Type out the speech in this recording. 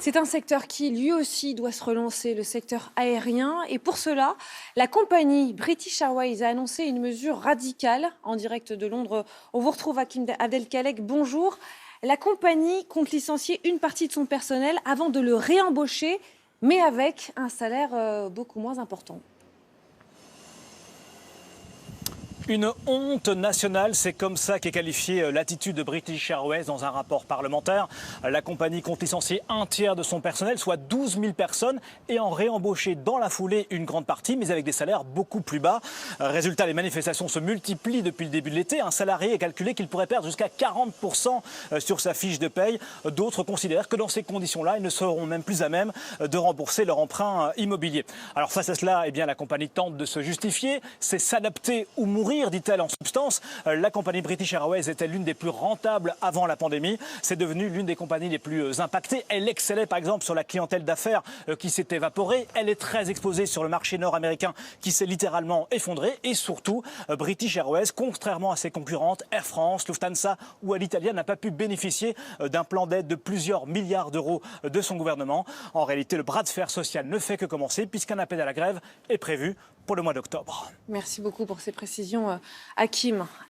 C'est un secteur qui, lui aussi, doit se relancer, le secteur aérien. Et pour cela, la compagnie British Airways a annoncé une mesure radicale. En direct de Londres, on vous retrouve Hakim Abdelkalek. Bonjour. La compagnie compte licencier une partie de son personnel avant de le réembaucher, mais avec un salaire beaucoup moins important. Une honte nationale, c'est comme ça qu'est qualifiée l'attitude de British Airways dans un rapport parlementaire. La compagnie compte licencier un tiers de son personnel, soit 12 000 personnes, et en réembaucher dans la foulée une grande partie, mais avec des salaires beaucoup plus bas. Résultat, les manifestations se multiplient depuis le début de l'été. Un salarié est calculé qu'il pourrait perdre jusqu'à 40% sur sa fiche de paye. D'autres considèrent que dans ces conditions-là, ils ne seront même plus à même de rembourser leur emprunt immobilier. Alors face à cela, eh bien, la compagnie tente de se justifier. C'est s'adapter ou mourir, dit-elle en substance. La compagnie British Airways était l'une des plus rentables avant la pandémie. C'est devenu l'une des compagnies les plus impactées. Elle excellait par exemple sur la clientèle d'affaires qui s'est évaporée. Elle est très exposée sur le marché nord-américain qui s'est littéralement effondré. Et surtout, British Airways, contrairement à ses concurrentes Air France, Lufthansa ou Alitalia, n'a pas pu bénéficier d'un plan d'aide de plusieurs milliards d'euros de son gouvernement. En réalité, le bras de fer social ne fait que commencer puisqu'un appel à la grève est prévu pour le mois d'octobre. Merci beaucoup pour ces précisions, Hakim.